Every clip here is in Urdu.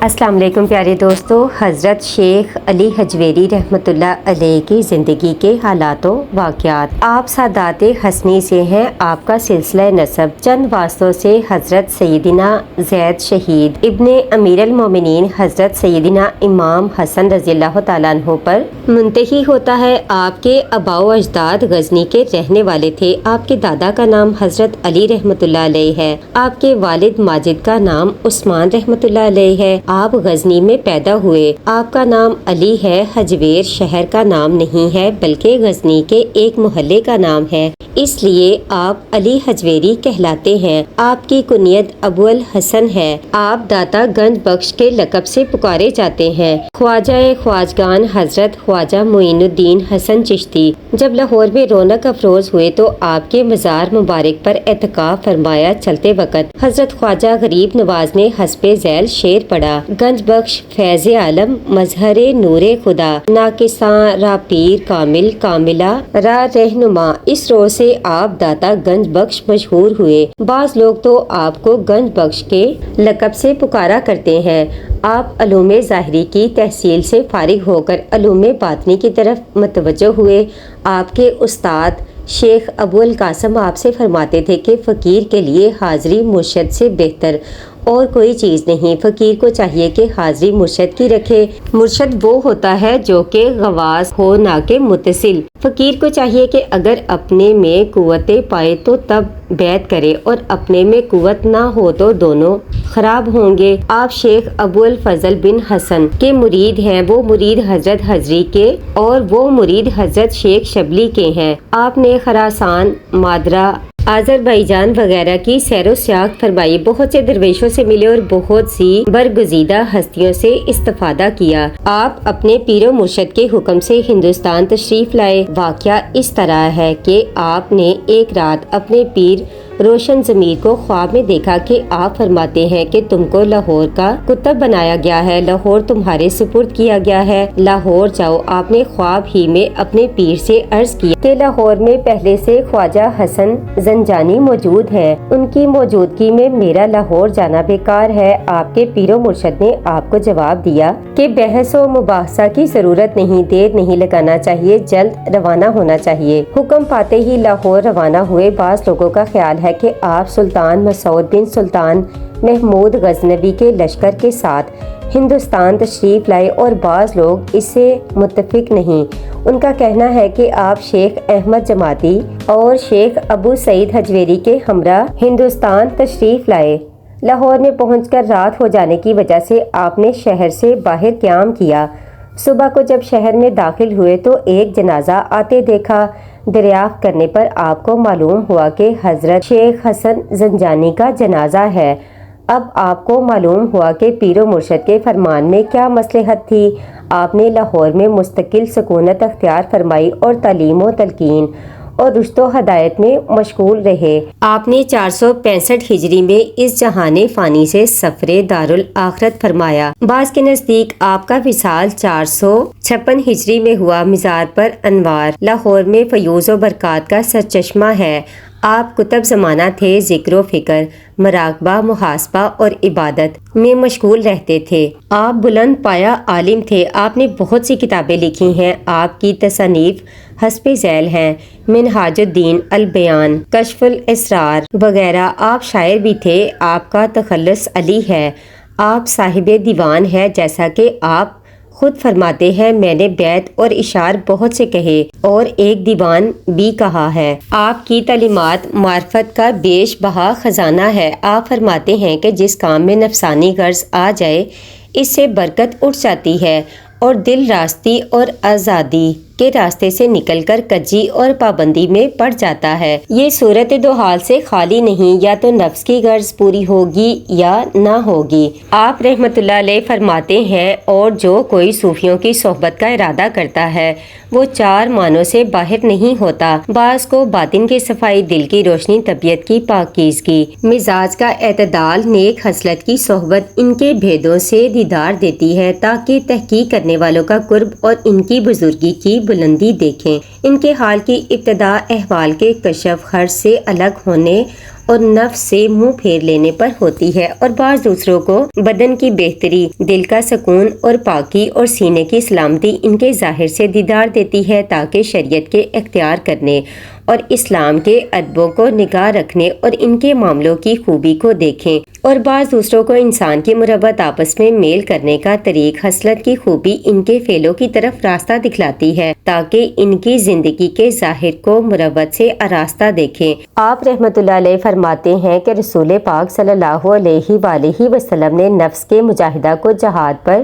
السلام علیکم پیارے دوستو، حضرت شیخ علی حجویری رحمۃ اللہ علیہ کی زندگی کے حالات و واقعات۔ آپ سادات حسنی سے ہیں، آپ کا سلسلہ نسب چند واسطوں سے حضرت سیدنا زید شہید ابن امیر المومنین حضرت سیدنا امام حسن رضی اللہ تعالیٰ عنہ پر منتہی ہوتا ہے۔ آپ کے آباء و اجداد غزنی کے رہنے والے تھے۔ آپ کے دادا کا نام حضرت علی رحمۃ اللہ علیہ ہے۔ آپ کے والد ماجد کا نام عثمان رحمۃ اللہ علیہ ہے۔ آپ غزنی میں پیدا ہوئے۔ آپ کا نام علی ہے، حجویر شہر کا نام نہیں ہے بلکہ غزنی کے ایک محلے کا نام ہے، اس لیے آپ علی حجویری کہلاتے ہیں۔ آپ کی کنیت ابو الحسن ہے۔ آپ داتا گنج بخش کے لقب سے پکارے جاتے ہیں۔ خواجہ خواجگان حضرت خواجہ معین الدین حسن چشتی جب لاہور میں رونق افروز ہوئے تو آپ کے مزار مبارک پر اعتکاف فرمایا۔ چلتے وقت حضرت خواجہ غریب نواز نے حسب ذیل شعر پڑھا: گنج بخش فیض عالم مظہر نور خدا، ناقصاں را پیر کامل کاملہ را رہنما۔ اس روز سے آپ داتا گنج بخش مشہور ہوئے۔ بعض لوگ تو آپ کو گنج بخش کے لقب سے پکارا کرتے ہیں۔ آپ علوم ظاہری کی تحصیل سے فارغ ہو کر علوم باطنی کی طرف متوجہ ہوئے۔ آپ کے استاد شیخ ابو القاسم آپ سے فرماتے تھے کہ فقیر کے لیے حاضری مرشد سے بہتر اور کوئی چیز نہیں۔ فقیر کو چاہیے کہ حاضری مرشد کی رکھے۔ مرشد وہ ہوتا ہے جو کہ غواص ہو نہ کہ متصل۔ فقیر کو چاہیے کہ اگر اپنے میں قوت پائے تو تب بیعت کرے اور اپنے میں قوت نہ ہو تو دونوں خراب ہوں گے۔ آپ شیخ ابو الفضل بن حسن کے مرید ہیں۔ وہ مرید حضرت حضری کے اور وہ مرید حضرت شیخ شبلی کے ہیں۔ آپ نے خراسان، مادرا، آذربائیجان وغیرہ کی سیر و سیاحت فرمائی، بہت سے درویشوں سے ملے اور بہت سی برگزیدہ ہستیوں سے استفادہ کیا۔ آپ اپنے پیر و مرشد کے حکم سے ہندوستان تشریف لائے۔ واقعہ اس طرح ہے کہ آپ نے ایک رات اپنے پیر روشن ضمیر کو خواب میں دیکھا کہ آپ فرماتے ہیں کہ تم کو لاہور کا کتب بنایا گیا ہے، لاہور تمہارے سپرد کیا گیا ہے، لاہور جاؤ۔ آپ نے خواب ہی میں اپنے پیر سے عرض کیا کہ لاہور میں پہلے سے خواجہ حسن زنجانی موجود ہیں، ان کی موجودگی میں میرا لاہور جانا بیکار ہے۔ آپ کے پیر و مرشد نے آپ کو جواب دیا کہ بحث و مباحثہ کی ضرورت نہیں، دیر نہیں لگانا چاہیے، جلد روانہ ہونا چاہیے۔ حکم پاتے ہی لاہور روانہ ہوئے۔ بعض لوگوں کا خیال ہے کہ آپ سلطان مسعود بن سلطان محمود غزنوی کے لشکر کے ساتھ ہندوستان تشریف لائے اور بعض لوگ اس سے متفق نہیں۔ ان کا کہنا ہے کہ آپ شیخ احمد جماعتی اور شیخ ابو سعید حجویری کے ہمراہ ہندوستان تشریف لائے۔ لاہور میں پہنچ کر رات ہو جانے کی وجہ سے آپ نے شہر سے باہر قیام کیا۔ صبح کو جب شہر میں داخل ہوئے تو ایک جنازہ آتے دیکھا۔ دریافت کرنے پر آپ کو معلوم ہوا کہ حضرت شیخ حسن زنجانی کا جنازہ ہے۔ اب آپ کو معلوم ہوا کہ پیر و مرشد کے فرمان میں کیا مصلحت تھی۔ آپ نے لاہور میں مستقل سکونت اختیار فرمائی اور تعلیم و تلقین اور رشد و ہدایت میں مشغول رہے۔ آپ نے 465 ہجری میں اس جہان فانی سے سفر دارالآخرت فرمایا۔ بعض کے نزدیک آپ کا وصال 456 ہجری میں ہوا۔ مزار پر انوار لاہور میں فیوز و برکات کا سرچشمہ ہے۔ آپ کتب زمانہ تھے، ذکر و فکر، مراقبہ، محاسبہ اور عبادت میں مشغول رہتے تھے۔ آپ بلند پایہ عالم تھے۔ آپ نے بہت سی کتابیں لکھی ہیں۔ آپ کی تصانیف حسب ذیل ہیں: منہاج الدین، البیان، کشف الاسرار وغیرہ۔ آپ شاعر بھی تھے۔ آپ کا تخلص علی ہے۔ آپ صاحب دیوان ہے، جیسا کہ آپ خود فرماتے ہیں میں نے بیت اور اشعار بہت سے کہے اور ایک دیوان بھی کہا ہے۔ آپ کی تعلیمات معرفت کا بیش بہا خزانہ ہے۔ آپ فرماتے ہیں کہ جس کام میں نفسانی غرض آ جائے اس سے برکت اٹھ جاتی ہے اور دل راستی اور آزادی کے راستے سے نکل کر کجی اور پابندی میں پڑ جاتا ہے۔ یہ صورت دو حال سے خالی نہیں، یا تو نفس کی غرض پوری ہوگی یا نہ ہوگی۔ آپ رحمت اللہ علیہ فرماتے ہیں اور جو کوئی صوفیوں کی صحبت کا ارادہ کرتا ہے وہ 4 معنوں سے باہر نہیں ہوتا۔ بعض کو باطن کی صفائی، دل کی روشنی، طبیعت کی پاکیزگی، مزاج کا اعتدال، نیک خصلت کی صحبت ان کے بھیدوں سے دیدار دیتی ہے تاکہ تحقیق کرنے والوں کا قرب اور ان کی بزرگی کی بلندی دیکھیں۔ ان کے حال کی ابتدا احوال کے کشف، خرچ سے الگ ہونے اور نفس سے منہ پھیر لینے پر ہوتی ہے، اور بعض دوسروں کو بدن کی بہتری، دل کا سکون اور پاکی اور سینے کی سلامتی ان کے ظاہر سے دیدار دیتی ہے تاکہ شریعت کے اختیار کرنے اور اسلام کے ادبوں کو نگاہ رکھنے اور ان کے معاملوں کی خوبی کو دیکھیں، اور بعض دوسروں کو انسان کی مربت آپس میں میل کرنے کا طریق حسلت کی خوبی ان کے فعلوں کی طرف راستہ دکھلاتی ہے تاکہ ان کی زندگی کے ظاہر کو مربت سے آراستہ دیکھیں۔ آپ رحمت اللہ علیہ فرماتے ہیں کہ رسول پاک صلی اللہ علیہ وآلہ وسلم نے نفس کے مجاہدہ کو جہاد پر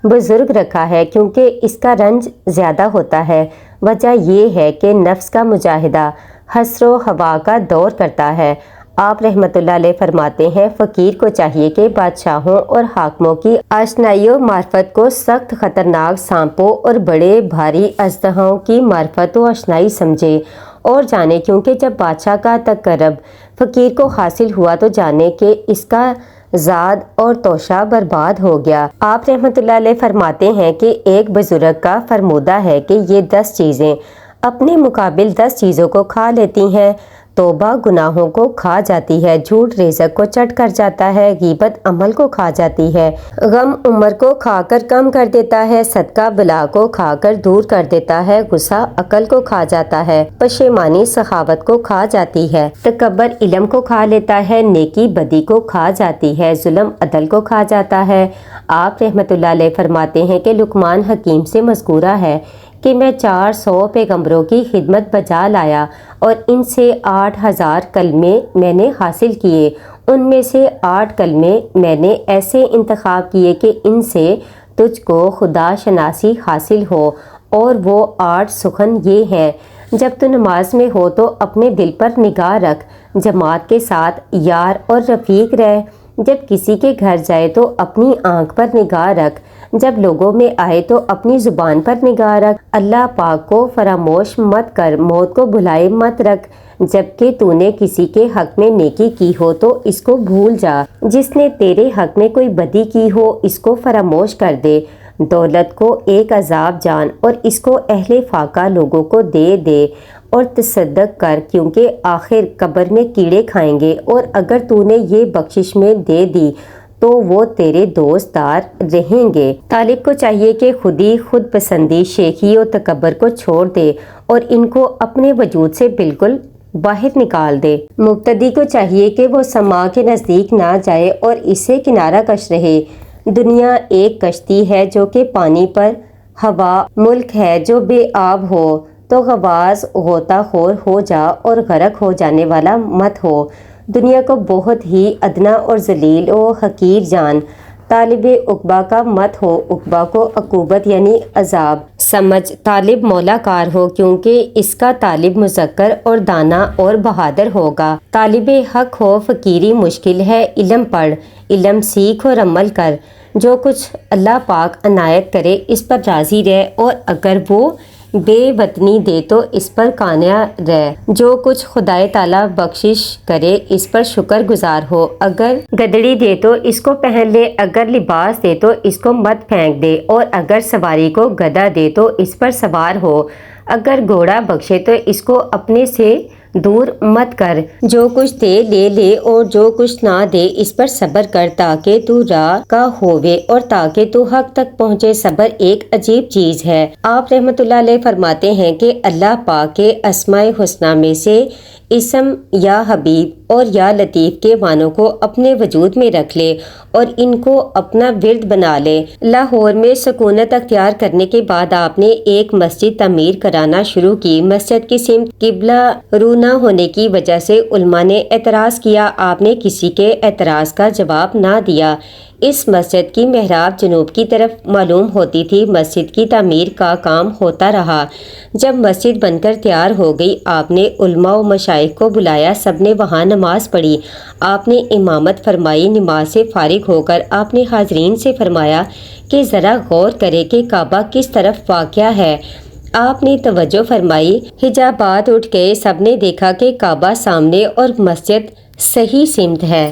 بزرگ رکھا ہے کیونکہ اس کا رنج زیادہ ہوتا ہے۔ وجہ یہ ہے کہ نفس کا مجاہدہ حسر و ہوا کا دور کرتا ہے۔ آپ رحمت اللہ علیہ فرماتے ہیں فقیر کو چاہیے کہ بادشاہوں اور حاکموں کی آشنائی و معرفت کو سخت خطرناک سانپوں اور بڑے بھاری اژدہاؤں کی معرفت و آشنائی سمجھے اور جانے، کیونکہ جب بادشاہ کا تقرب فقیر کو حاصل ہوا تو جانے کہ اس کا زاد اور توشہ برباد ہو گیا۔ آپ رحمت اللہ علیہ فرماتے ہیں کہ ایک بزرگ کا فرمودہ ہے کہ یہ 10 چیزیں اپنے مقابل 10 چیزوں کو کھا لیتی ہیں۔ توبہ گناہوں کو کھا جاتی ہے، جھوٹ رزق کو چٹ کر جاتا ہے، غیبت عمل کو کھا جاتی ہے، غم عمر کو کھا کر کم کر دیتا ہے، صدقہ بلا کو کھا کر دور کر دیتا ہے، غصہ عقل کو کھا جاتا ہے، پشیمانی سخاوت کو کھا جاتی ہے، تکبر علم کو کھا لیتا ہے، نیکی بدی کو کھا جاتی ہے، ظلم عدل کو کھا جاتا ہے۔ آپ رحمت اللہ علیہ فرماتے ہیں کہ لقمان حکیم سے مذکورہ ہے کہ میں 400 پیغمبروں کی خدمت بجا لایا اور ان سے 8000 کلمے میں نے حاصل کیے، ان میں سے 8 کلمے میں نے ایسے انتخاب کیے کہ ان سے تجھ کو خدا شناسی حاصل ہو، اور وہ 8 سخن یہ ہیں: جب تو نماز میں ہو تو اپنے دل پر نگاہ رکھ، جماعت کے ساتھ یار اور رفیق رہ، جب کسی کے گھر جائے تو اپنی آنکھ پر نگاہ رکھ، جب لوگوں میں آئے تو اپنی زبان پر نگاہ رکھ، اللہ پاک کو فراموش مت کر، موت کو بھلائے مت رکھ، جبکہ تو نے کسی کے حق میں نیکی کی ہو تو اس کو بھول جا، جس نے تیرے حق میں کوئی بدی کی ہو اس کو فراموش کر دے، دولت کو ایک عذاب جان اور اس کو اہل فاقہ لوگوں کو دے دے، اور تصدق کر کیونکہ آخر قبر میں کیڑے کھائیں گے، اور اگر تو نے یہ بخشش میں دے دی تو وہ تیرے دوست دار رہیں گے۔ طالب کو چاہیے کہ خود پسندی، شیخی و تکبر کو چھوڑ دے اور ان کو اپنے وجود سے بالکل باہر نکال دے۔ مبتدی کو چاہیے کہ وہ سما کے نزدیک نہ جائے اور اسے کنارہ کش رہے۔ دنیا ایک کشتی ہے جو کہ پانی پر ہوا ملک ہے جو بے آب ہو، تو غواص غوطہ خور ہو جا اور غرق ہو جانے والا مت ہو۔ دنیا کو بہت ہی ادنا اور ذلیل و حقیر جان، طالب عقبہ کا مت ہو، عقبہ کو عقوبت یعنی عذاب سمجھ، طالب مولا کار ہو کیونکہ اس کا طالب مذکر اور دانا اور بہادر ہوگا۔ طالب حق ہو، فقیری مشکل ہے، علم پڑھ، علم سیکھ اور عمل کر، جو کچھ اللہ پاک عنایت کرے اس پر راضی رہ، اور اگر وہ بے وطنی دے تو اس پر قانع رہ، جو کچھ خدائے تعالیٰ بخشش کرے اس پر شکر گزار ہو، اگر گدڑی دے تو اس کو پہن لے، اگر لباس دے تو اس کو مت پھینک دے، اور اگر سواری کو گدھا دے تو اس پر سوار ہو، اگر گھوڑا بخشے تو اس کو اپنے سے دور مت کر، جو کچھ دے لے لے اور جو کچھ نہ دے اس پر صبر کر تاکہ تو راہ کا ہووے اور تاکہ تو حق تک پہنچے۔ صبر ایک عجیب چیز ہے۔ آپ رحمت اللہ علیہ فرماتے ہیں کہ اللہ پاک کے اسماء حسنہ میں سے اسم یا حبیب اور یا لطیف کے معنوں کو اپنے وجود میں رکھ لے اور ان کو اپنا ورد بنا لے۔ لاہور میں سکونت اختیار کرنے کے بعد آپ نے ایک مسجد تعمیر کرانا شروع کی۔ مسجد کی سمت قبلہ رو نہ ہونے کی وجہ سے علماء نے اعتراض کیا، آپ نے کسی کے اعتراض کا جواب نہ دیا۔ اس مسجد کی محراب جنوب کی طرف معلوم ہوتی تھی۔ مسجد کی تعمیر کا کام ہوتا رہا۔ جب مسجد بن کر تیار ہو گئی، آپ نے علماء و مشائخ کو بلایا، سب نے وہاں نماز پڑھی۔ آپ نے امامت فرمائی۔ نماز سے فارغ ہو کر آپ نے حاضرین سے فرمایا کہ ذرا غور کرے کہ کعبہ کس طرف واقع ہے۔ آپ نے توجہ فرمائی، حجابات اٹھ گئے، سب نے دیکھا کہ کعبہ سامنے اور مسجد صحیح سمت ہے۔